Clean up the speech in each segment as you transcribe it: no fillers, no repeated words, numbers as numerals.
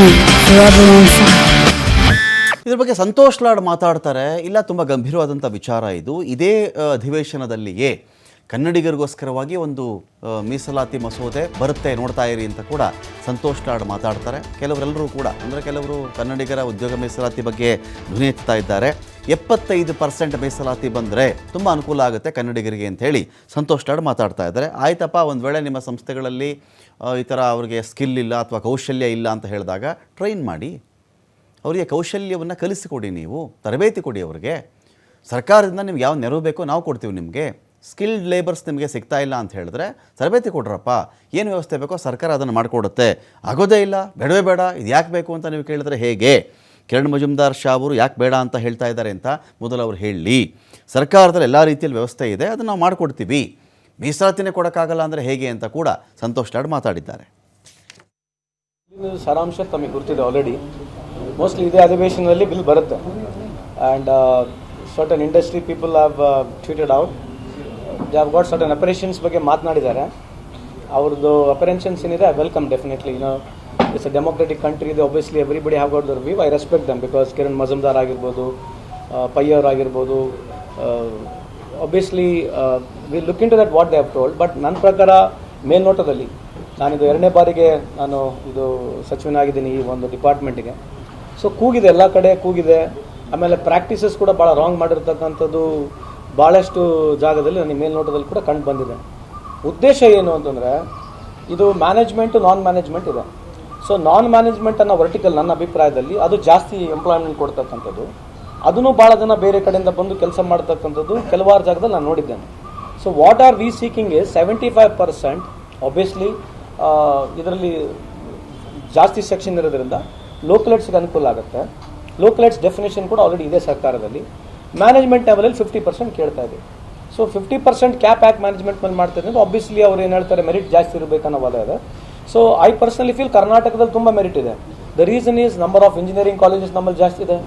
forever on fire. ಇದ್ರ ಬಗ್ಗೆ ಸಂತೋಷ್ ಲಾಡ್ ಮಾತಾಡ್ತಾರೆ. ಇಲ್ಲ, ತುಂಬ ಗಂಭೀರವಾದಂಥ ವಿಚಾರ ಇದು. ಇದೇ ಅಧಿವೇಶನದಲ್ಲಿಯೇ ಕನ್ನಡಿಗರಿಗೋಸ್ಕರವಾಗಿ ಒಂದು ಮೀಸಲಾತಿ ಮಸೂದೆ ಬರುತ್ತೆ, ನೋಡ್ತಾ ಇರಿ ಅಂತ ಕೂಡ ಸಂತೋಷ್ ಲಾಡ್ ಮಾತಾಡ್ತಾರೆ. ಕೆಲವರೆಲ್ಲರೂ ಕೂಡ, ಅಂದರೆ ಕೆಲವರು ಕನ್ನಡಿಗರ ಉದ್ಯೋಗ ಮೀಸಲಾತಿ ಬಗ್ಗೆ ಧ್ವನಿ ಎತ್ತಾ ಇದ್ದಾರೆ. 75% ಮೀಸಲಾತಿ ಬಂದರೆ ತುಂಬ ಅನುಕೂಲ ಆಗುತ್ತೆ ಕನ್ನಡಿಗರಿಗೆ ಅಂತ ಹೇಳಿ ಸಂತೋಷ್ ಲಾಡ್ ಮಾತಾಡ್ತಾ ಇದ್ದಾರೆ. ಆಯ್ತಪ್ಪ, ಒಂದು ವೇಳೆ ನಿಮ್ಮ ಸಂಸ್ಥೆಗಳಲ್ಲಿ ಈ ಥರ ಅವ್ರಿಗೆ ಸ್ಕಿಲ್ ಇಲ್ಲ ಅಥವಾ ಕೌಶಲ್ಯ ಇಲ್ಲ ಅಂತ ಹೇಳಿದಾಗ ಟ್ರೈನ್ ಮಾಡಿ, ಅವರಿಗೆ ಕೌಶಲ್ಯವನ್ನು ಕಲಿಸಿಕೊಡಿ, ನೀವು ತರಬೇತಿ ಕೊಡಿ ಅವ್ರಿಗೆ. ಸರ್ಕಾರದಿಂದ ನಿಮ್ಗೆ ಯಾವ ನೆರವು ಬೇಕೋ ನಾವು ಕೊಡ್ತೀವಿ ನಿಮಗೆ. ಸ್ಕಿಲ್ಡ್ ಲೇಬರ್ಸ್ ನಿಮಗೆ ಸಿಗ್ತಾ ಇಲ್ಲ ಅಂತ ಹೇಳಿದ್ರೆ ತರಬೇತಿ ಕೊಡ್ರಪ್ಪ, ಏನು ವ್ಯವಸ್ಥೆ ಬೇಕೋ ಸರ್ಕಾರ ಅದನ್ನು ಮಾಡಿಕೊಡುತ್ತೆ. ಆಗೋದೇ ಇಲ್ಲ, ಬೇಡವೇ ಬೇಡ, ಇದು ಯಾಕೆ ಬೇಕು ಅಂತ ನೀವು ಕೇಳಿದ್ರೆ ಹೇಗೆ? ಕಿರಣ್ ಮಜುಮ್ದಾರ್ ಶಾ ಅವರು ಯಾಕೆ ಬೇಡ ಅಂತ ಹೇಳ್ತಾ ಇದ್ದಾರೆ ಅಂತ ಮೊದಲು ಅವ್ರು ಹೇಳಿ. ಸರ್ಕಾರದಲ್ಲಿ ಎಲ್ಲ ರೀತಿಯಲ್ಲಿ ವ್ಯವಸ್ಥೆ ಇದೆ, ಅದನ್ನು ನಾವು ಮಾಡಿಕೊಡ್ತೀವಿ. ಮೀಸಲಾತಿನೇ ಕೊಡೋಕ್ಕಾಗಲ್ಲ ಅಂದರೆ ಹೇಗೆ ಅಂತ ಕೂಡ ಸಂತೋಷ್ ಲಾಡ್ ಮಾತಾಡಿದ್ದಾರೆ. ಸಾರಾಂಶ ತಮಗೆ ಗೊತ್ತಿದೆ ಆಲ್ರೆಡಿ. ಮೋಸ್ಟ್ಲಿ ಇದೇ ಅಧಿವೇಶನದಲ್ಲಿ ಬಿಲ್ ಬರುತ್ತೆ. And certain industry people have tweeted out, they have got certain operations ಬಗ್ಗೆ ಮಾತನಾಡಿದ್ದಾರೆ. ಅವ್ರದ್ದು ಅಪರೇಷನ್ಸ್ ಏನಿದೆ I welcome definitely. It's a democratic country ಇದೆ. Obviously everybody have got their view. I respect them because Kiran Majumdar ಆಗಿರ್ಬೋದು, ಪೈ ಅವ್ರು ಆಗಿರ್ಬೋದು, obviously we look into that what they have told. But ನನ್ನ ಪ್ರಕಾರ ಮೇಲ್ನೋಟದಲ್ಲಿ ನಾನಿದು 2ನೇ ಬಾರಿಗೆ ನಾನು ಇದು ಸಚಿವನಾಗಿದ್ದೀನಿ ಈ ಒಂದು ಡಿಪಾರ್ಟ್ಮೆಂಟಿಗೆ. ಸೊ ಕೂಗಿದೆ, ಎಲ್ಲ ಕಡೆ ಕೂಗಿದೆ. ಆಮೇಲೆ ಪ್ರಾಕ್ಟೀಸಸ್ ಕೂಡ ಭಾಳ ರಾಂಗ್ ಮಾಡಿರ್ತಕ್ಕಂಥದ್ದು ಭಾಳಷ್ಟು ಜಾಗದಲ್ಲಿ ನನಗೆ ಮೇಲ್ನೋಟದಲ್ಲಿ ಕೂಡ ಕಂಡು ಬಂದಿದೆ. ಉದ್ದೇಶ ಏನು ಅಂತಂದರೆ, ಇದು ಮ್ಯಾನೇಜ್ಮೆಂಟು ನಾನ್ ಮ್ಯಾನೇಜ್ಮೆಂಟ್ ಇದೆ. ಸೊ ನಾನ್ ಮ್ಯಾನೇಜ್ಮೆಂಟ್ ಅನ್ನೋ ವರ್ಟಿಕಲ್ ನನ್ನ ಅಭಿಪ್ರಾಯದಲ್ಲಿ ಅದು ಜಾಸ್ತಿ ಎಂಪ್ಲಾಯ್ಮೆಂಟ್ ಕೊಡ್ತಕ್ಕಂಥದ್ದು. ಅದನ್ನು ಭಾಳ ಜನ ಬೇರೆ ಕಡೆಯಿಂದ ಬಂದು ಕೆಲಸ ಮಾಡ್ತಕ್ಕಂಥದ್ದು ಕೆಲವಾರು ಜಾಗದಲ್ಲಿ ನಾನು ನೋಡಿದ್ದೇನೆ. So what are we seeking is 75%. Obviously ಇದರಲ್ಲಿ ಜಾಸ್ತಿ ಸೆಕ್ಷನ್ ಇರೋದ್ರಿಂದ ಲೋಕಲೇಟ್ಸ್ಗೆ ಅನುಕೂಲ ಆಗುತ್ತೆ. ಲೋಕಲೇಟ್ಸ್ ಡೆಫಿನೇಷನ್ ಕೂಡ ಆಲ್ರೆಡಿ ಇದೆ ಸರ್ಕಾರದಲ್ಲಿ. ಮ್ಯಾನೇಜ್ಮೆಂಟ್ ಲೆವೆಲಲ್ಲಿ 50% ಕೇಳ್ತಾ ಇದೆ. ಸೊ 50% ಕ್ಯಾಪ್ ಯಾಕೆ ಮ್ಯಾನೇಜ್ಮೆಂಟ್ ಮೇಲೆ ಮಾಡ್ತಾ ಇದ್ದಾರೆ? ಆಬ್ವಿಯಸ್ಲಿ ಅವ್ರು ಏನು ಹೇಳ್ತಾರೆ, ಮೆರಿಟ್ ಜಾಸ್ತಿ ಇರಬೇಕನ್ನೋ ವಾದ ಇದೆ. ಸೊ ಐ ಪರ್ಸನಲಿ ಫೀಲ್ ಕರ್ನಾಟಕದಲ್ಲಿ ತುಂಬ ಮೆರಿಟ್ ಇದೆ. The reason is number of engineering colleges ನಮ್ಮಲ್ಲಿ ಜಾಸ್ತಿ ಇದೆ,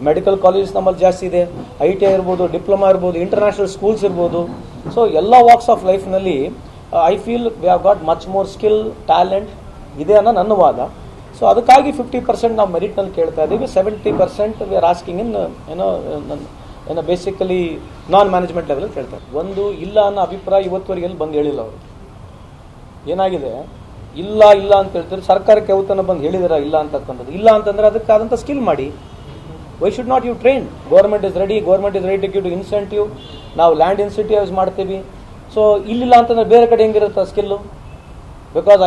ಮೆಡಿಕಲ್ ಕಾಲೇಜಸ್ ನಮ್ಮಲ್ಲಿ ಜಾಸ್ತಿ ಇದೆ, ITI ಇರ್ಬೋದು, ಡಿಪ್ಲೊಮಾ ಇರ್ಬೋದು, ಇಂಟರ್ನ್ಯಾಷನಲ್ ಸ್ಕೂಲ್ಸ್ ಇರ್ಬೋದು. ಸೊ ಎಲ್ಲ ವಾಕ್ಸ್ ಆಫ್ ಲೈಫ್ನಲ್ಲಿ I feel we have got much more skill, talent ಇದೆ ಅನ್ನೋ ನನ್ನ ವಾದ. ಸೊ ಅದಕ್ಕಾಗಿ 50% ನಾವು ಮೆರಿಟ್ನಲ್ಲಿ ಕೇಳ್ತಾ ಇದ್ದೀವಿ. 70% ವಿ ಆರ್ ಆಸ್ಕಿಂಗ್ ಇನ್ ಏನೋ ಬೇಸಿಕಲಿ ನಾನ್ ಮ್ಯಾನೇಜ್ಮೆಂಟ್ ಲೆವೆಲ್ ಕೇಳ್ತಾರೆ. ಒಂದು ಇಲ್ಲ ಅನ್ನೋ ಅಭಿಪ್ರಾಯ ಇವತ್ತುವರೆಗೆ ಎಲ್ಲಿ ಬಂದು ಹೇಳಿಲ್ಲ ಅವರು. ಏನಾಗಿದೆ, ಇಲ್ಲ ಇಲ್ಲ ಅಂತ ಹೇಳ್ತಾರೆ. ಸರ್ಕಾರಕ್ಕೆ ಯಾವತ್ತನ ಬಂದು ಹೇಳಿದಾರ ಇಲ್ಲ ಅಂತಕ್ಕಂಥದ್ದು? ಇಲ್ಲ ಅಂತಂದರೆ ಅದಕ್ಕಾದಂಥ ಸ್ಕಿಲ್ ಮಾಡಿ. Why should not you train? Government is ready to give incentive. ನಾವು ಲ್ಯಾಂಡ್ ಇನ್ಸೆಂಟಿವ್ಸ್ ಮಾಡ್ತೀವಿ. ಸೊ ಇಲ್ಲಿಲ್ಲ ಅಂತಂದರೆ ಬೇರೆ ಕಡೆ ಹೆಂಗಿರುತ್ತೆ ಸ್ಕಿಲ್ಲು? ಬಿಕಾಸ್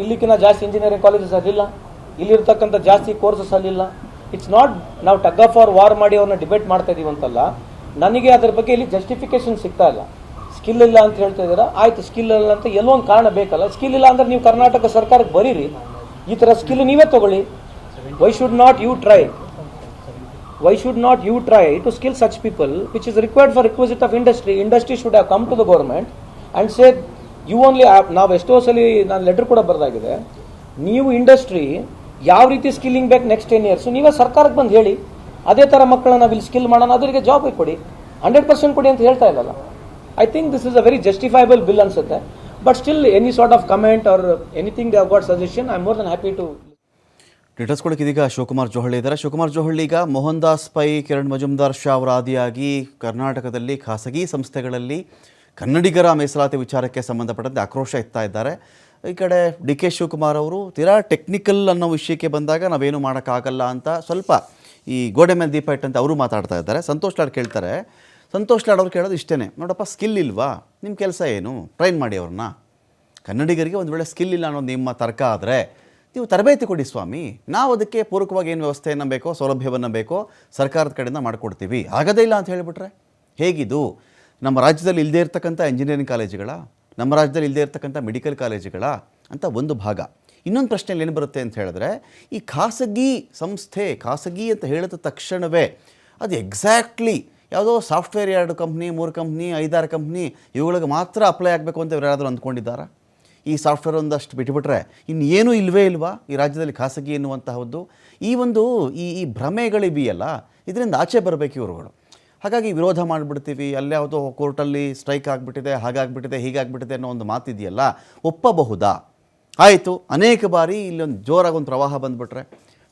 ಇಲ್ಲಿಕ್ಕಿಂತ ಜಾಸ್ತಿ ಇಂಜಿನಿಯರಿಂಗ್ ಕಾಲೇಜಸ್ ಅಲ್ಲಿಲ್ಲ, ಇಲ್ಲಿರ್ತಕ್ಕಂಥ ಜಾಸ್ತಿ ಕೋರ್ಸಸ್ ಅಲ್ಲಿಲ್ಲ. ಇಟ್ಸ್ ನಾಟ್ ನಾವು ಟಗ್ ಆಫ್ ಆರ್ ವಾರ್ ಮಾಡಿ ಅವ್ರನ್ನ ಡಿಬೇಟ್ ಮಾಡ್ತಾ ಇದೀವಿ ಅಂತಲ್ಲ. ನನಗೆ ಅದ್ರ ಬಗ್ಗೆ ಇಲ್ಲಿ ಜಸ್ಟಿಫಿಕೇಶನ್ ಸಿಗ್ತಾ ಇಲ್ಲ. ಸ್ಕಿಲ್ ಇಲ್ಲ ಅಂತ ಹೇಳ್ತಾ ಇದ್ದೀರಾ, ಆಯ್ತು ಸ್ಕಿಲ್ ಇಲ್ಲ ಅಂತ ಎಲ್ಲೋ ಒಂದು ಕಾರಣ ಬೇಕಲ್ಲ. ಸ್ಕಿಲ್ ಇಲ್ಲ ಅಂದ್ರೆ ನೀವು ಕರ್ನಾಟಕ ಸರ್ಕಾರಕ್ಕೆ ಬರೀರಿ, ಈ ಥರ ಸ್ಕಿಲ್ ನೀವೇ ತಗೊಳ್ಳಿ. Why should not you try to skill such people which is required for requisite of industry should have come to the government and say you only. ನಾವು ಎಷ್ಟೋ ಸಲ ನಾನು ಲೆಟರ್ ಕೂಡ ಬರೆದಾಗಿದೆ, ನೀವು ಇಂಡಸ್ಟ್ರಿ ಯಾವ ರೀತಿ ಸ್ಕಿಲ್ಲಿಂಗ್ ಬೇಕು ನೆಕ್ಸ್ಟ್ 10 years ನೀವೇ ಸರ್ಕಾರಕ್ಕೆ ಬಂದು ಹೇಳಿ. ಅದೇ ಥರ ಮಕ್ಕಳನ್ನ ನಾವು ಇಲ್ಲಿ ಸ್ಕಿಲ್ ಮಾಡೋಣ, ಅದರಿಗೆ ಜಾಬ್ ಕೊಡಿ, 100% ಕೊಡಿ ಅಂತ ಹೇಳ್ತಾ ಇಲ್ಲಲ್ಲ. I think this is a very justifiable bill ಅನ್ಸುತ್ತೆ. But still any sort of comment or anything they have got suggestion, I am more than happy to. Details ಕೊಡೋಕೆ ಇದೀಗ ಶಿವಕುಮಾರ್ ಜೋಹಳ್ಳಿ ಇದ್ದಾರೆ. ಶಿವಕುಮಾರ್ ಜೋಹಳ್ಳಿ, ಈಗ ಮೋಹನ್ ದಾಸ್ ಪೈ, ಕಿರಣ್ ಮಜುಮ್ದಾರ್ ಶಾ ಅವರ ಆದಿಯಾಗಿ ಕರ್ನಾಟಕದಲ್ಲಿ ಖಾಸಗಿ ಸಂಸ್ಥೆಗಳಲ್ಲಿ ಕನ್ನಡಿಗರ ಮೀಸಲಾತಿ ವಿಚಾರಕ್ಕೆ ಸಂಬಂಧಪಟ್ಟಂತೆ ಆಕ್ರೋಶ ಎತ್ತಾ ಇದ್ದಾರೆ. ಈ ಕಡೆ ಡಿ ಕೆ ಶಿವಕುಮಾರ್ ಅವರು ತೀರಾ ಟೆಕ್ನಿಕಲ್ ಅನ್ನೋ ವಿಷಯಕ್ಕೆ ಬಂದಾಗ ನಾವೇನು ಮಾಡೋಕ್ಕಾಗಲ್ಲ ಅಂತ ಸ್ವಲ್ಪ ಈ ಗೋಡೆ ಮೇಲೆ ದೀಪ ಇಟ್ಟಂತೆ ಅವರು ಮಾತಾಡ್ತಾ ಇದ್ದಾರೆ. ಸಂತೋಷ್ ಲಾಡ್ ಕೇಳ್ತಾರೆ. ಸಂತೋಷ್ ಲಾಡ್ ಅವ್ರು ಕೇಳೋದು ಇಷ್ಟೇ, ನೋಡಪ್ಪ ಸ್ಕಿಲ್ ಇಲ್ವಾ, ನಿಮ್ಮ ಕೆಲಸ ಏನು, ಟ್ರೈನ್ ಮಾಡಿ ಅವ್ರನ್ನ. ಕನ್ನಡಿಗರಿಗೆ ಒಂದು ವೇಳೆ ಸ್ಕಿಲ್ ಇಲ್ಲ ಅನ್ನೋದು ನಿಮ್ಮ ತರ್ಕ ಆದರೆ ನೀವು ತರಬೇತಿ ಕೊಡಿ ಸ್ವಾಮಿ, ನಾವು ಅದಕ್ಕೆ ಪೂರಕವಾಗಿ ಏನು ವ್ಯವಸ್ಥೆಯನ್ನು ಬೇಕೋ, ಸೌಲಭ್ಯವನ್ನು ಬೇಕೋ ಸರ್ಕಾರದ ಕಡೆಯಿಂದ ಮಾಡಿಕೊಡ್ತೀವಿ. ಆಗೋದೇ ಇಲ್ಲ ಅಂತ ಹೇಳಿಬಿಟ್ರೆ ಹೇಗಿದು? ನಮ್ಮ ರಾಜ್ಯದಲ್ಲಿ ಇಲ್ಲದೇ ಇರ್ತಕ್ಕಂಥ ಇಂಜಿನಿಯರಿಂಗ್ ಕಾಲೇಜುಗಳ, ನಮ್ಮ ರಾಜ್ಯದಲ್ಲಿ ಇಲ್ಲದೇ ಇರ್ತಕ್ಕಂಥ ಮೆಡಿಕಲ್ ಕಾಲೇಜುಗಳ ಅಂತ ಒಂದು ಭಾಗ. ಇನ್ನೊಂದು ಪ್ರಶ್ನೆಯಲ್ಲಿ ಏನು ಬರುತ್ತೆ ಅಂತ ಹೇಳಿದ್ರೆ, ಈ ಖಾಸಗಿ ಸಂಸ್ಥೆ, ಖಾಸಗಿ ಅಂತ ಹೇಳಿದ ತಕ್ಷಣವೇ ಅದು ಎಕ್ಸಾಕ್ಟ್ಲಿ ಯಾವುದೋ ಸಾಫ್ಟ್ವೇರ್ 2 ಕಂಪ್ನಿ, 3 ಕಂಪ್ನಿ, 5-6 ಕಂಪ್ನಿ ಇವುಗಳಿಗೆ ಮಾತ್ರ ಅಪ್ಲೈ ಆಗಬೇಕು ಅಂತ ಇವ್ರು ಯಾರಾದರೂ ಅಂದ್ಕೊಂಡಿದ್ದಾರಾ? ಈ ಸಾಫ್ಟ್ವೇರ್ ಒಂದಷ್ಟು ಬಿಟ್ಟುಬಿಟ್ರೆ ಇನ್ನೇನೂ ಇಲ್ವೇ ಇಲ್ವಾ ಈ ರಾಜ್ಯದಲ್ಲಿ ಖಾಸಗಿ ಎನ್ನುವಂತಹದ್ದು? ಈ ಒಂದು ಈ ಭ್ರಮೆಗಳಿವೆಯಲ್ಲ, ಇದರಿಂದ ಆಚೆ ಬರಬೇಕು ಇವ್ರುಗಳು. ಹಾಗಾಗಿ ವಿರೋಧ ಮಾಡಿಬಿಡ್ತೀವಿ, ಅಲ್ಲೇ ಯಾವುದೋ ಕೋರ್ಟಲ್ಲಿ ಸ್ಟ್ರೈಕ್ ಆಗಿಬಿಟ್ಟಿದೆ, ಹಾಗಾಗ್ಬಿಟ್ಟಿದೆ, ಹೀಗಾಗ್ಬಿಟ್ಟಿದೆ ಅನ್ನೋ ಒಂದು ಮಾತಿದೆಯಲ್ಲ, ಒಪ್ಪಬಹುದಾ? ಆಯಿತು, ಅನೇಕ ಬಾರಿ ಇಲ್ಲೊಂದು ಜೋರಾಗಿ ಒಂದು ಪ್ರವಾಹ ಬಂದುಬಿಟ್ರೆ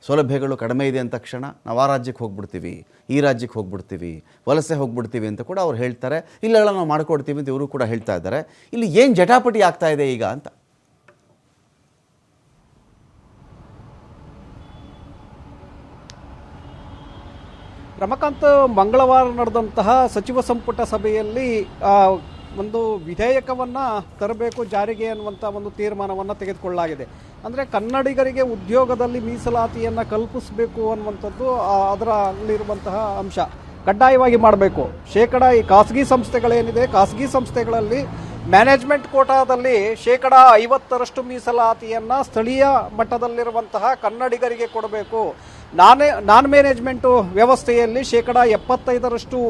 ಸೌಲಭ್ಯಗಳು ಕಡಿಮೆ ಇದೆ ಅಂದ ತಕ್ಷಣ ನಾವು ಆ ರಾಜ್ಯಕ್ಕೆ ಹೋಗ್ಬಿಡ್ತೀವಿ, ಈ ರಾಜ್ಯಕ್ಕೆ ಹೋಗ್ಬಿಡ್ತೀವಿ, ವಲಸೆ ಹೋಗ್ಬಿಡ್ತೀವಿ ಅಂತ ಕೂಡ ಅವ್ರು ಹೇಳ್ತಾರೆ. ಇಲ್ಲ ನಾವು ಮಾಡ್ಕೊಡ್ತೀವಿ ಅಂತ ಇವರು ಕೂಡ ಹೇಳ್ತಾ ಇದ್ದಾರೆ. ಇಲ್ಲಿ ಏನು ಜಟಾಪಟಿ ಆಗ್ತಾ ಇದೆ ಈಗ ಅಂತ? ರಮಕಾಂತ್, ಮಂಗಳವಾರ ನಡೆದಂತಹ ಸಚಿವ ಸಂಪುಟ ಸಭೆಯಲ್ಲಿ ಒಂದು ವಿಧೇಯಕವನ್ನು ತರಬೇಕು ಜಾರಿಗೆ ಅನ್ನುವಂಥ ಒಂದು ತೀರ್ಮಾನವನ್ನು ತೆಗೆದುಕೊಳ್ಳಲಾಗಿದೆ. ಅಂದರೆ ಕನ್ನಡಿಗರಿಗೆ ಉದ್ಯೋಗದಲ್ಲಿ ಮೀಸಲಾತಿಯನ್ನು ಕಲ್ಪಿಸಬೇಕು ಅನ್ನುವಂಥದ್ದು ಅದರಲ್ಲಿರುವಂತಹ ಅಂಶ ಕಡ್ಡಾಯವಾಗಿ ಮಾಡಬೇಕು. ಈ ಖಾಸಗಿ ಸಂಸ್ಥೆಗಳೇನಿದೆ, ಖಾಸಗಿ ಸಂಸ್ಥೆಗಳಲ್ಲಿ ಮ್ಯಾನೇಜ್ಮೆಂಟ್ ಕೋಟಾದಲ್ಲಿ 50% ಮೀಸಲಾತಿಯನ್ನು ಸ್ಥಳೀಯ ಮಟ್ಟದಲ್ಲಿರುವಂತಹ ಕನ್ನಡಿಗರಿಗೆ ಕೊಡಬೇಕು. ನಾನ್ ಮ್ಯಾನೇಜ್ಮೆಂಟು ವ್ಯವಸ್ಥೆಯಲ್ಲಿ 75%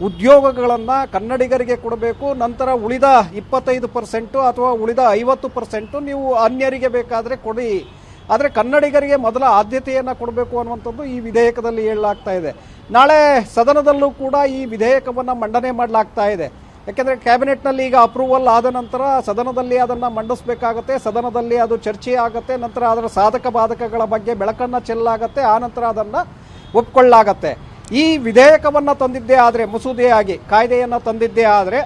ಉದ್ಯೋಗಗಳನ್ನು ಕನ್ನಡಿಗರಿಗೆ ಕೊಡಬೇಕು. ನಂತರ ಉಳಿದ 25% ಅಥವಾ ಉಳಿದ 50% ನೀವು ಅನ್ಯರಿಗೆ ಬೇಕಾದರೆ ಕೊಡಿ, ಆದರೆ ಕನ್ನಡಿಗರಿಗೆ ಮೊದಲ ಆದ್ಯತೆಯನ್ನು ಕೊಡಬೇಕು ಅನ್ನುವಂಥದ್ದು ಈ ವಿಧೇಯಕದಲ್ಲಿ ಹೇಳಲಾಗ್ತಾ ಇದೆ. ನಾಳೆ ಸದನದಲ್ಲೂ ಕೂಡ ಈ ವಿಧೇಯಕವನ್ನು ಮಂಡನೆ ಮಾಡಲಾಗ್ತಾ ಇದೆ. ಯಾಕೆಂದರೆ ಕ್ಯಾಬಿನೆಟ್ನಲ್ಲಿ ಈಗ ಅಪ್ರೂವಲ್ ಆದ ನಂತರ ಸದನದಲ್ಲಿ ಅದನ್ನು ಮಂಡಿಸಬೇಕಾಗತ್ತೆ, ಸದನದಲ್ಲಿ ಅದು ಚರ್ಚೆ ಆಗುತ್ತೆ, ನಂತರ ಅದರ ಸಾಧಕ ಬಾಧಕಗಳ ಬಗ್ಗೆ ಬೆಳಕನ್ನು ಚೆಲ್ಲಾಗತ್ತೆ, ಆ ನಂತರ ಅದನ್ನು ಒಪ್ಕೊಳ್ಳಾಗತ್ತೆ. ಈ ವಿಧೇಯಕವನ್ನು ತಂದಿದ್ದೇ ಆದರೆ, ಮಸೂದೆಯಾಗಿ ಕಾಯ್ದೆಯನ್ನು ತಂದಿದ್ದೇ ಆದರೆ,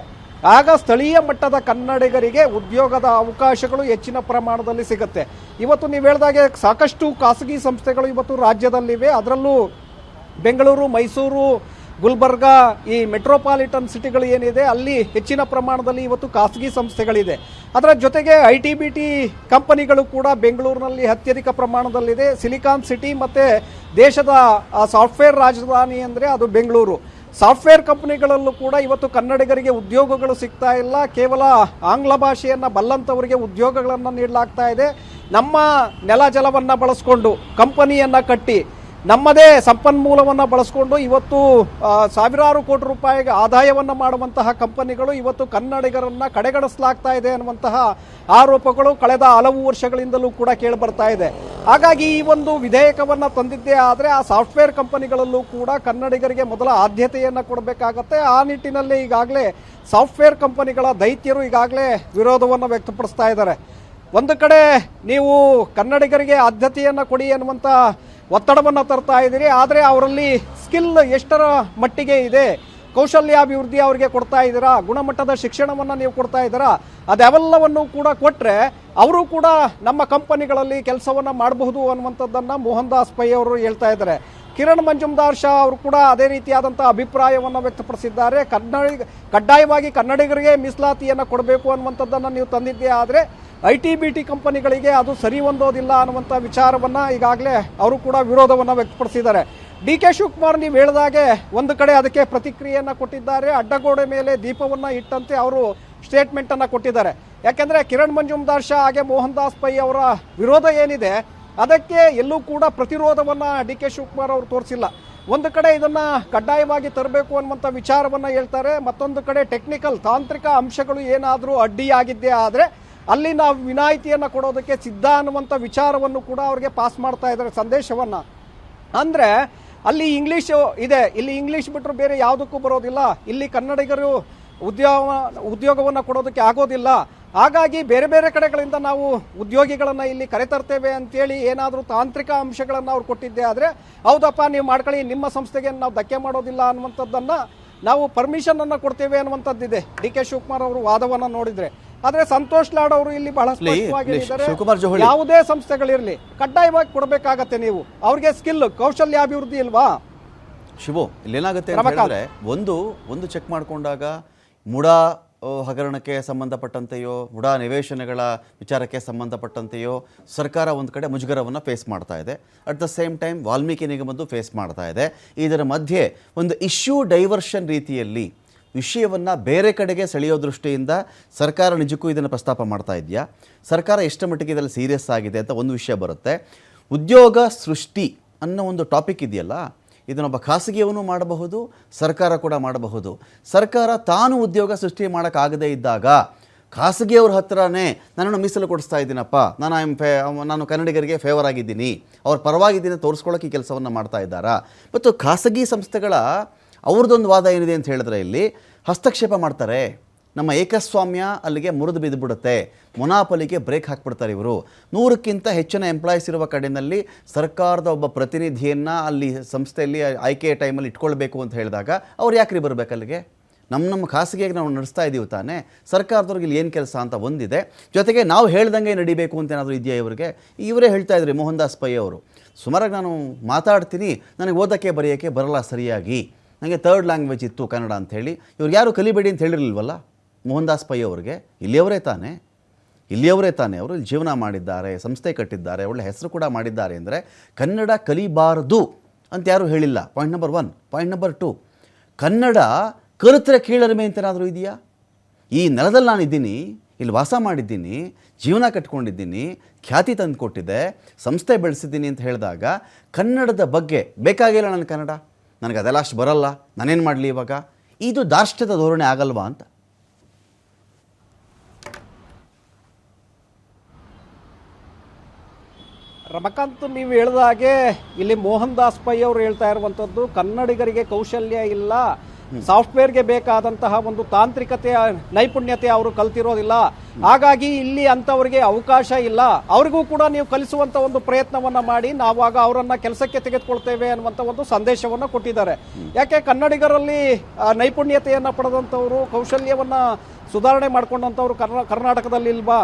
ಆಗ ಸ್ಥಳೀಯ ಮಟ್ಟದ ಕನ್ನಡಿಗರಿಗೆ ಉದ್ಯೋಗದ ಅವಕಾಶಗಳು ಹೆಚ್ಚಿನ ಪ್ರಮಾಣದಲ್ಲಿ ಸಿಗುತ್ತೆ. ಇವತ್ತು ನೀವು ಹೇಳಿದಾಗೆ ಸಾಕಷ್ಟು ಖಾಸಗಿ ಸಂಸ್ಥೆಗಳು ಇವತ್ತು ರಾಜ್ಯದಲ್ಲಿವೆ. ಅದರಲ್ಲೂ ಬೆಂಗಳೂರು, ಮೈಸೂರು, ಗುಲ್ಬರ್ಗ, ಈ ಮೆಟ್ರೋಪಾಲಿಟನ್ ಸಿಟಿಗಳು ಏನಿದೆ ಅಲ್ಲಿ ಹೆಚ್ಚಿನ ಪ್ರಮಾಣದಲ್ಲಿ ಇವತ್ತು ಖಾಸಗಿ ಸಂಸ್ಥೆಗಳಿದೆ. ಅದರ ಜೊತೆಗೆ IT-BT ಕಂಪನಿಗಳು ಕೂಡ ಬೆಂಗಳೂರಿನಲ್ಲಿ ಅತ್ಯಧಿಕ ಪ್ರಮಾಣದಲ್ಲಿದೆ. ಸಿಲಿಕಾನ್ ಸಿಟಿ ಮತ್ತು ದೇಶದ ಸಾಫ್ಟ್ವೇರ್ ರಾಜಧಾನಿ ಅಂದರೆ ಅದು ಬೆಂಗಳೂರು. ಸಾಫ್ಟ್ವೇರ್ ಕಂಪನಿಗಳಲ್ಲೂ ಕೂಡ ಇವತ್ತು ಕನ್ನಡಿಗರಿಗೆ ಉದ್ಯೋಗಗಳು ಸಿಗ್ತಾ ಇಲ್ಲ. ಕೇವಲ ಆಂಗ್ಲ ಭಾಷೆಯನ್ನು ಬಲ್ಲಂಥವರಿಗೆ ಉದ್ಯೋಗಗಳನ್ನು ನೀಡಲಾಗ್ತಾ ಇದೆ. ನಮ್ಮ ನೆಲ ಜಲವನ್ನು ಬಳಸ್ಕೊಂಡು ಕಂಪನಿಯನ್ನು ಕಟ್ಟಿ ನಮ್ಮದೇ ಸಂಪನ್ಮೂಲವನ್ನು ಬಳಸಿಕೊಂಡು ಇವತ್ತು ಸಾವಿರಾರು ಕೋಟಿ ರೂಪಾಯಿಗೆ ಆದಾಯವನ್ನು ಮಾಡುವಂತಹ ಕಂಪನಿಗಳು ಇವತ್ತು ಕನ್ನಡಿಗರನ್ನು ಕಡೆಗಣಿಸಲಾಗ್ತಾ ಇದೆ ಅನ್ನುವಂತಹ ಆರೋಪಗಳು ಕಳೆದ ಹಲವು ವರ್ಷಗಳಿಂದಲೂ ಕೂಡ ಕೇಳಿಬರ್ತಾ ಇದೆ. ಹಾಗಾಗಿ ಈ ಒಂದು ವಿಧೇಯಕವನ್ನು ತಂದಿದ್ದೇ ಆದರೆ ಆ ಸಾಫ್ಟ್ವೇರ್ ಕಂಪನಿಗಳಲ್ಲೂ ಕೂಡ ಕನ್ನಡಿಗರಿಗೆ ಮೊದಲ ಆದ್ಯತೆಯನ್ನು ಕೊಡಬೇಕಾಗತ್ತೆ. ಆ ನಿಟ್ಟಿನಲ್ಲಿ ಈಗಾಗಲೇ ಸಾಫ್ಟ್ವೇರ್ ಕಂಪನಿಗಳ ದೈತ್ಯರು ಈಗಾಗಲೇ ವಿರೋಧವನ್ನು ವ್ಯಕ್ತಪಡಿಸ್ತಾ ಇದ್ದಾರೆ. ಒಂದು ಕಡೆ ನೀವು ಕನ್ನಡಿಗರಿಗೆ ಆದ್ಯತೆಯನ್ನು ಕೊಡಿ ಅನ್ನುವಂಥ ಒತ್ತಡವನ್ನು ತರ್ತಾ ಇದ್ದೀರಿ, ಆದರೆ ಅವರಲ್ಲಿ ಸ್ಕಿಲ್ ಎಷ್ಟರ ಮಟ್ಟಿಗೆ ಇದೆ, ಕೌಶಲ್ಯಾಭಿವೃದ್ಧಿ ಅವರಿಗೆ ಕೊಡ್ತಾ ಇದ್ದೀರಾ, ಗುಣಮಟ್ಟದ ಶಿಕ್ಷಣವನ್ನು ನೀವು ಕೊಡ್ತಾ ಇದ್ದೀರಾ, ಅದೆಲ್ಲವನ್ನು ಕೂಡ ಕೊಟ್ಟರೆ ಅವರು ಕೂಡ ನಮ್ಮ ಕಂಪನಿಗಳಲ್ಲಿ ಕೆಲಸವನ್ನು ಮಾಡಬಹುದು ಅನ್ನುವಂಥದ್ದನ್ನು ಮೋಹನ್ ದಾಸ್ ಪೈ ಅವರು ಹೇಳ್ತಾ ಇದ್ದಾರೆ. ಕಿರಣ್ ಮಂಜುಮ್ದಾರ್ ಶಾ ಅವರು ಕೂಡ ಅದೇ ರೀತಿಯಾದಂಥ ಅಭಿಪ್ರಾಯವನ್ನು ವ್ಯಕ್ತಪಡಿಸಿದ್ದಾರೆ. ಕಡ್ಡಾಯವಾಗಿ ಕನ್ನಡಿಗರಿಗೆ ಮೀಸಲಾತಿಯನ್ನು ಕೊಡಬೇಕು ಅನ್ನುವಂಥದ್ದನ್ನು ನೀವು ತಂದಿದ್ದೇ ಆದರೆ IT-BT ಕಂಪನಿಗಳಿಗೆ ಅದು ಸರಿ ಹೊಂದೋದಿಲ್ಲ ಅನ್ನುವಂಥ ವಿಚಾರವನ್ನು ಈಗಾಗಲೇ ಅವರು ಕೂಡ ವಿರೋಧವನ್ನು ವ್ಯಕ್ತಪಡಿಸಿದ್ದಾರೆ. DK ಶಿವಕುಮಾರ್ ನೀವು ಹೇಳಿದಾಗೆ ಒಂದು ಕಡೆ ಅದಕ್ಕೆ ಪ್ರತಿಕ್ರಿಯೆಯನ್ನು ಕೊಟ್ಟಿದ್ದಾರೆ. ಅಡ್ಡಗೋಡೆ ಮೇಲೆ ದೀಪವನ್ನು ಇಟ್ಟಂತೆ ಅವರು ಸ್ಟೇಟ್ಮೆಂಟನ್ನು ಕೊಟ್ಟಿದ್ದಾರೆ. ಯಾಕೆಂದರೆ ಕಿರಣ್ ಮಂಜುಮ್ದಾರ್ ಶಾ ಹಾಗೆ ಮೋಹನ್ ದಾಸ್ ಪೈ ಅವರ ವಿರೋಧ ಏನಿದೆ ಅದಕ್ಕೆ ಎಲ್ಲೂ ಕೂಡ ಪ್ರತಿರೋಧವನ್ನು DK ಶಿವಕುಮಾರ್ ಅವರು ತೋರಿಸಿಲ್ಲ. ಒಂದು ಕಡೆ ಇದನ್ನು ಕಡ್ಡಾಯವಾಗಿ ತರಬೇಕು ಅನ್ನುವಂಥ ವಿಚಾರವನ್ನು ಹೇಳ್ತಾರೆ, ಮತ್ತೊಂದು ಕಡೆ ಟೆಕ್ನಿಕಲ್ ತಾಂತ್ರಿಕ ಅಂಶಗಳು ಏನಾದರೂ ಅಡ್ಡಿಯಾಗಿದ್ದೇ ಆದರೆ ಅಲ್ಲಿ ನಾವು ವಿನಾಯಿತಿಯನ್ನು ಕೊಡೋದಕ್ಕೆ ಸಿದ್ಧ ಅನ್ನುವಂಥ ವಿಚಾರವನ್ನು ಕೂಡ ಅವರಿಗೆ ಪಾಸ್ ಮಾಡ್ತಾ ಇದ್ದಾರೆ ಸಂದೇಶವನ್ನು. ಅಂದರೆ ಅಲ್ಲಿ ಇಂಗ್ಲೀಷು ಇದೆ, ಇಲ್ಲಿ ಇಂಗ್ಲೀಷ್ ಬಿಟ್ಟರು ಬೇರೆ ಯಾವುದಕ್ಕೂ ಬರೋದಿಲ್ಲ, ಇಲ್ಲಿ ಕನ್ನಡಿಗರು ಉದ್ಯೋಗವನ್ನು ಕೊಡೋದಕ್ಕೆ ಆಗೋದಿಲ್ಲ, ಹಾಗಾಗಿ ಬೇರೆ ಬೇರೆ ಕಡೆಗಳಿಂದ ನಾವು ಉದ್ಯೋಗಿಗಳನ್ನು ಇಲ್ಲಿ ಕರೆತರ್ತೇವೆ ಅಂತೇಳಿ ಏನಾದರೂ ತಾಂತ್ರಿಕ ಅಂಶಗಳನ್ನು ಅವ್ರು ಕೊಟ್ಟಿದ್ದೆ ಆದರೆ ಹೌದಪ್ಪ ನೀವು ಮಾಡ್ಕೊಳ್ಳಿ, ನಿಮ್ಮ ಸಂಸ್ಥೆಗೆ ನಾವು ಧಕ್ಕೆ ಮಾಡೋದಿಲ್ಲ ಅನ್ನುವಂಥದ್ದನ್ನು ನಾವು ಪರ್ಮಿಷನನ್ನು ಕೊಡ್ತೇವೆ ಅನ್ನುವಂಥದ್ದಿದೆ DK ಶಿವಕುಮಾರ್ ಅವರು ವಾದವನ್ನು ನೋಡಿದರೆ. ಆದರೆ ಸಂತೋಷ್ ಲಾಡ್ ಅವರು ಇಲ್ಲಿ ಬಹಳ ಸ್ಪಷ್ಟವಾಗಿ ಹೇಳಿದ್ದಾರೆ, ಯಾವುದೇ ಸಂಸ್ಥೆಗಳಿರಲಿ ಕಡ್ಡಾಯವಾಗಿ ಕೊಡಬೇಕಾಗತ್ತೆ. ನೀವು ಅವ್ರಿಗೆ ಸ್ಕಿಲ್ ಕೌಶಲ್ಯಾಭಿವೃದ್ಧಿ ಇಲ್ವಾ ಶಿವು? ಇಲ್ಲೇನಾಗುತ್ತೆ ಅಂತಂದ್ರೆ ಒಂದು ಚೆಕ್ ಮಾಡಿಕೊಂಡಾಗ ಮುಡಾ ಹಗರಣಕ್ಕೆ ಸಂಬಂಧಪಟ್ಟಂತೆಯೋ ಮುಡಾ ನಿವೇಶನಗಳ ವಿಚಾರಕ್ಕೆ ಸಂಬಂಧಪಟ್ಟಂತೆಯೋ ಸರ್ಕಾರ ಒಂದು ಕಡೆ ಮುಜುಗರವನ್ನು ಫೇಸ್ ಮಾಡ್ತಾ ಇದೆ. At the same time Valmiki ನಿಗಮದ್ದು ಫೇಸ್ ಮಾಡ್ತಾ ಇದೆ. ಇದರ ಮಧ್ಯೆ ಒಂದು ಇಶ್ಯೂ ಡೈವರ್ಷನ್ ರೀತಿಯಲ್ಲಿ ವಿಷಯವನ್ನು ಬೇರೆ ಕಡೆಗೆ ಸೆಳೆಯೋ ದೃಷ್ಟಿಯಿಂದ ಸರ್ಕಾರ ನಿಜಕ್ಕೂ ಇದನ್ನು ಪ್ರಸ್ತಾಪ ಮಾಡ್ತಾ ಇದೆಯಾ, ಸರ್ಕಾರ ಎಷ್ಟು ಮಟ್ಟಿಗೆ ಇದರಲ್ಲಿ ಸೀರಿಯಸ್ ಆಗಿದೆ ಅಂತ ಒಂದು ವಿಷಯ ಬರುತ್ತೆ. ಉದ್ಯೋಗ ಸೃಷ್ಟಿ ಅನ್ನೋ ಒಂದು ಟಾಪಿಕ್ ಇದೆಯಲ್ಲ, ಇದನ್ನೊಬ್ಬ ಖಾಸಗಿಯವನು ಮಾಡಬಹುದು, ಸರ್ಕಾರ ಕೂಡ ಮಾಡಬಹುದು. ಸರ್ಕಾರ ತಾನು ಉದ್ಯೋಗ ಸೃಷ್ಟಿ ಮಾಡೋಕ್ಕಾಗದೇ ಇದ್ದಾಗ ಖಾಸಗಿಯವ್ರ ಹತ್ರನೇ ನನ್ನನ್ನು ಮೀಸಲು ಕೊಡಿಸ್ತಾ ಇದ್ದೀನಪ್ಪ, ನಾನು ಕನ್ನಡಿಗರಿಗೆ ಫೇವರ್ ಆಗಿದ್ದೀನಿ, ಅವ್ರ ಪರವಾಗಿದ್ದೀನಿ ತೋರಿಸ್ಕೊಳ್ಳೋಕೆ ಈ ಕೆಲಸವನ್ನು ಮಾಡ್ತಾ ಇದ್ದಾರಾ? ಮತ್ತು ಖಾಸಗಿ ಸಂಸ್ಥೆಗಳ ಅವ್ರದ್ದೊಂದು ವಾದ ಏನಿದೆ ಅಂತ ಹೇಳಿದ್ರೆ ಇಲ್ಲಿ ಹಸ್ತಕ್ಷೇಪ ಮಾಡ್ತಾರೆ, ನಮ್ಮ ಏಕಸ್ವಾಮ್ಯ ಅಲ್ಲಿಗೆ ಮುರಿದು ಬಿದ್ದುಬಿಡುತ್ತೆ, ಮೊನಾಪಲಿಗೆ ಬ್ರೇಕ್ ಹಾಕ್ಬಿಡ್ತಾರೆ ಇವರು. 100ಕ್ಕಿಂತ ಹೆಚ್ಚಿನ ಎಂಪ್ಲಾಯೀಸ್ ಇರುವ ಕಡೆಯಲ್ಲಿ ಸರ್ಕಾರದ ಒಬ್ಬ ಪ್ರತಿನಿಧಿಯನ್ನು ಅಲ್ಲಿ ಸಂಸ್ಥೆಯಲ್ಲಿ ಆಯ್ಕೆಯ ಟೈಮಲ್ಲಿ ಇಟ್ಕೊಳ್ಬೇಕು ಅಂತ ಹೇಳಿದಾಗ ಅವ್ರು ಯಾಕ್ರಿ ಬರಬೇಕು ಅಲ್ಲಿಗೆ? ನಮ್ಮ ಖಾಸಗಿಯಾಗಿ ನಾವು ನಡೆಸ್ತಾ ಇದ್ದೀವಿ ತಾನೇ, ಸರ್ಕಾರದವ್ರಿಗೆ ಇಲ್ಲಿ ಏನು ಕೆಲಸ ಅಂತ ಒಂದಿದೆ. ಜೊತೆಗೆ ನಾವು ಹೇಳ್ದಂಗೆ ನಡಿಬೇಕು ಅಂತ ಏನಾದರೂ ಇದೆಯಾ ಇವರಿಗೆ? ಇವರೇ ಹೇಳ್ತಾ ಇದ್ರಿ ಮೋಹನ್ ದಾಸ್ ಪೈ ಅವರು, ಸುಮಾರಾಗಿ ನಾನು ಮಾತಾಡ್ತೀನಿ, ನನಗೆ ಓದೋಕ್ಕೆ ಬರೆಯೋಕ್ಕೆ ಬರಲ್ಲ ಸರಿಯಾಗಿ, ನನಗೆ ಥರ್ಡ್ ಲ್ಯಾಂಗ್ವೇಜ್ ಇತ್ತು ಕನ್ನಡ ಅಂಥೇಳಿ. ಇವ್ರಿಗೆ ಯಾರು ಕಲಿಬೇಡಿ ಅಂತ ಹೇಳಿರಲಿಲ್ವಲ್ಲ ಮೋಹನ್ ದಾಸ್ ಪೈ ಅವ್ರಿಗೆ? ಇಲ್ಲಿಯವರೇ ತಾನೇ ಅವರು ಇಲ್ಲಿ ಜೀವನ ಮಾಡಿದ್ದಾರೆ, ಸಂಸ್ಥೆ ಕಟ್ಟಿದ್ದಾರೆ, ಒಳ್ಳೆ ಹೆಸರು ಕೂಡ ಮಾಡಿದ್ದಾರೆ. ಅಂದರೆ ಕನ್ನಡ ಕಲಿಬಾರದು ಅಂತ ಯಾರೂ ಹೇಳಿಲ್ಲ. Point number 1. Point number 2, Kannada ಕಲಿತರೆ ಕೀಳರಿಮೆ ಅಂತೇನಾದರೂ ಇದೆಯಾ? ಈ ನೆಲದಲ್ಲಿ ನಾನಿದ್ದೀನಿ, ಇಲ್ಲಿ ವಾಸ ಮಾಡಿದ್ದೀನಿ, ಜೀವನ ಕಟ್ಕೊಂಡಿದ್ದೀನಿ, ಖ್ಯಾತಿ ತಂದು ಕೊಟ್ಟಿದ್ದೆ, ಸಂಸ್ಥೆ ಬೆಳೆಸಿದ್ದೀನಿ ಅಂತ ಹೇಳಿದಾಗ ಕನ್ನಡದ ಬಗ್ಗೆ ಬೇಕಾಗಿಲ್ಲ ನನ್ನ ಕನ್ನಡ, ನನಗೆ ಅದೆಲ್ಲ ಅಷ್ಟು ಬರಲ್ಲ, ನಾನೇನು ಮಾಡಲಿ ಇವಾಗ? ಇದು ದಾರ್ಷ್ಟ್ಯದ ಧೋರಣೆ ಆಗಲ್ವಾ ಅಂತ. ರಮಕಾಂತ್, ನೀವು ಹೇಳಿದ ಹಾಗೆ ಇಲ್ಲಿ ಮೋಹನ್ ದಾಸ್ ಪೈ ಅವರು ಹೇಳ್ತಾ ಇರುವಂಥದ್ದು ಕನ್ನಡಿಗರಿಗೆ ಕೌಶಲ್ಯ ಇಲ್ಲ, ಸಾಫ್ಟ್ವೇರ್ಗೆ ಬೇಕಾದಂತಹ ಒಂದು ತಾಂತ್ರಿಕತೆಯ ನೈಪುಣ್ಯತೆ ಅವರು ಕಲ್ತಿರೋದಿಲ್ಲ, ಹಾಗಾಗಿ ಇಲ್ಲಿ ಅಂತವರಿಗೆ ಅವಕಾಶ ಇಲ್ಲ, ಅವ್ರಿಗೂ ಕೂಡ ನೀವು ಕಲಿಸುವಂತ ಒಂದು ಪ್ರಯತ್ನವನ್ನ ಮಾಡಿ ನಾವಾಗ ಅವರನ್ನ ಕೆಲಸಕ್ಕೆ ತೆಗೆದುಕೊಳ್ತೇವೆ ಅನ್ನುವಂತ ಒಂದು ಸಂದೇಶವನ್ನ ಕೊಟ್ಟಿದ್ದಾರೆ. ಯಾಕೆ ಕನ್ನಡಿಗರಲ್ಲಿ ನೈಪುಣ್ಯತೆಯನ್ನ ಪಡೆದಂತವರು, ಕೌಶಲ್ಯವನ್ನ ಸುಧಾರಣೆ ಮಾಡ್ಕೊಂಡಂತವ್ರು ಕರ್ನಾಟಕದಲ್ಲಿ ಇಲ್ವಾ?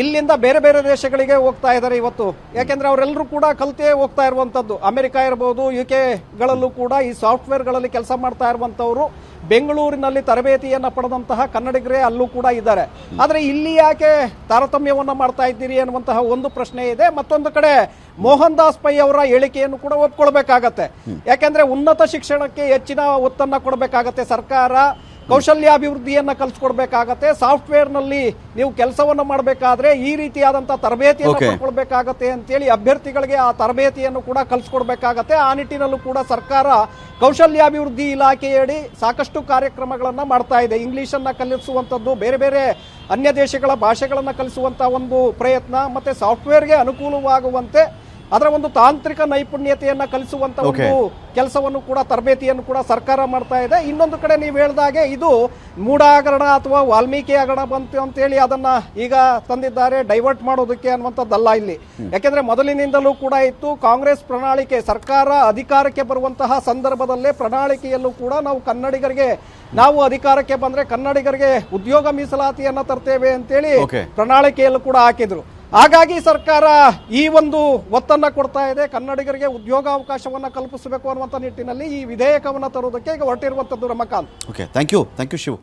ಇಲ್ಲಿಂದ ಬೇರೆ ಬೇರೆ ದೇಶಗಳಿಗೆ ಹೋಗ್ತಾ ಇದ್ದಾರೆ ಇವತ್ತು. ಯಾಕೆಂದ್ರೆ ಅವರೆಲ್ಲರೂ ಕೂಡ ಕಲ್ತೇ ಹೋಗ್ತಾ ಇರುವಂತದ್ದು. ಅಮೆರಿಕ ಇರಬಹುದು, UK ಗಳಲ್ಲೂ ಕೂಡ ಈ ಸಾಫ್ಟ್ವೇರ್ಗಳಲ್ಲಿ ಕೆಲಸ ಮಾಡ್ತಾ ಇರುವಂತವ್ರು ಬೆಂಗಳೂರಿನಲ್ಲಿ ತರಬೇತಿಯನ್ನ ಪಡೆದಂತಹ ಕನ್ನಡಿಗರೇ ಅಲ್ಲೂ ಕೂಡ ಇದ್ದಾರೆ. ಆದ್ರೆ ಇಲ್ಲಿ ಯಾಕೆ ತಾರತಮ್ಯವನ್ನ ಮಾಡ್ತಾ ಇದ್ದೀರಿ ಅನ್ನುವಂತಹ ಒಂದು ಪ್ರಶ್ನೆ ಇದೆ. ಮತ್ತೊಂದು ಕಡೆ ಮೋಹನ್ ದಾಸ್ ಪೈ ಅವರ ಹೇಳಿಕೆಯನ್ನು ಕೂಡ ಒಪ್ಕೊಳ್ಬೇಕಾಗತ್ತೆ. ಯಾಕೆಂದ್ರೆ ಉನ್ನತ ಶಿಕ್ಷಣಕ್ಕೆ ಹೆಚ್ಚಿನ ಒತ್ತನ್ನ ಕೊಡಬೇಕಾಗತ್ತೆ ಸರ್ಕಾರ, ಕೌಶಲ್ಯಾಭಿವೃದ್ಧಿಯನ್ನ ಕಲ್ಸ್ಕೊಡ್ಬೇಕಾಗತ್ತೆ. ಸಾಫ್ಟ್ವೇರ್ ನಲ್ಲಿ ನೀವು ಕೆಲಸವನ್ನು ಮಾಡಬೇಕಾದ್ರೆ ಈ ರೀತಿಯಾದಂತಹ ತರಬೇತಿಯನ್ನು ಪಡ್ಕೊಳ್ಬೇಕಾಗತ್ತೆ ಅಂತೇಳಿ ಅಭ್ಯರ್ಥಿಗಳಿಗೆ ಆ ತರಬೇತಿಯನ್ನು ಕೂಡ ಕಲ್ಸ್ಕೊಡ್ಬೇಕಾಗತ್ತೆ. ಆ ನಿಟ್ಟಿನಲ್ಲೂ ಕೂಡ ಸರ್ಕಾರ ಕೌಶಲ್ಯಾಭಿವೃದ್ಧಿ ಇಲಾಖೆಯಡಿ ಸಾಕಷ್ಟು ಕಾರ್ಯಕ್ರಮಗಳನ್ನ ಮಾಡ್ತಾ ಇದೆ. ಇಂಗ್ಲಿಷ್ ಅನ್ನ ಕಲಿಸುವಂತದ್ದು, ಬೇರೆ ಬೇರೆ ಅನ್ಯ ದೇಶಗಳ ಭಾಷೆಗಳನ್ನ ಕಲಿಸುವಂತ ಒಂದು ಪ್ರಯತ್ನ, ಮತ್ತೆ ಸಾಫ್ಟ್ವೇರ್ಗೆ ಅನುಕೂಲವಾಗುವಂತೆ ಅದರ ಒಂದು ತಾಂತ್ರಿಕ ನೈಪುಣ್ಯತೆಯನ್ನ ಕಲಿಸುವಂತ ಒಂದು ಕೆಲಸವನ್ನು ಕೂಡ, ತರಬೇತಿಯನ್ನು ಕೂಡ ಸರ್ಕಾರ ಮಾಡ್ತಾ ಇದೆ. ಇನ್ನೊಂದು ಕಡೆ ನೀವು ಹೇಳಿದಾಗೆ ಇದು ಮೂಢ ಹಗರಣ ಅಥವಾ ವಾಲ್ಮೀಕಿ ಹಗರಣ ಬಂತು ಅಂತೇಳಿ ಅದನ್ನ ಈಗ ತಂದಿದ್ದಾರೆ ಡೈವರ್ಟ್ ಮಾಡೋದಕ್ಕೆ ಅನ್ನುವಂಥದ್ದಲ್ಲ ಇಲ್ಲಿ. ಯಾಕೆಂದ್ರೆ ಮೊದಲಿನಿಂದಲೂ ಕೂಡ ಇತ್ತು ಕಾಂಗ್ರೆಸ್ ಪ್ರಣಾಳಿಕೆ. ಸರ್ಕಾರ ಅಧಿಕಾರಕ್ಕೆ ಬರುವಂತಹ ಸಂದರ್ಭದಲ್ಲೇ ಪ್ರಣಾಳಿಕೆಯಲ್ಲೂ ಕೂಡ ನಾವು ಕನ್ನಡಿಗರಿಗೆ, ನಾವು ಅಧಿಕಾರಕ್ಕೆ ಬಂದ್ರೆ ಕನ್ನಡಿಗರಿಗೆ ಉದ್ಯೋಗ ಮೀಸಲಾತಿಯನ್ನ ತರ್ತೇವೆ ಅಂತೇಳಿ ಪ್ರಣಾಳಿಕೆಯಲ್ಲೂ ಕೂಡ ಹಾಕಿದ್ರು. ಹಾಗಾಗಿ ಸರ್ಕಾರ ಈ ಒಂದು ಒತ್ತನ್ನ ಕೊಡ್ತಾ ಇದೆ, ಕನ್ನಡಿಗರಿಗೆ ಉದ್ಯೋಗಾವಕಾಶವನ್ನ ಕಲ್ಪಿಸಬೇಕು ಅನ್ನುವಂಥ ನಿಟ್ಟಿನಲ್ಲಿ ಈ ವಿಧೇಯಕವನ್ನು ತರುವುದಕ್ಕೆ ಈಗ ಹೊರಟಿರುವಂತದ್ದು. Ramakant, okay, thank you Shivu.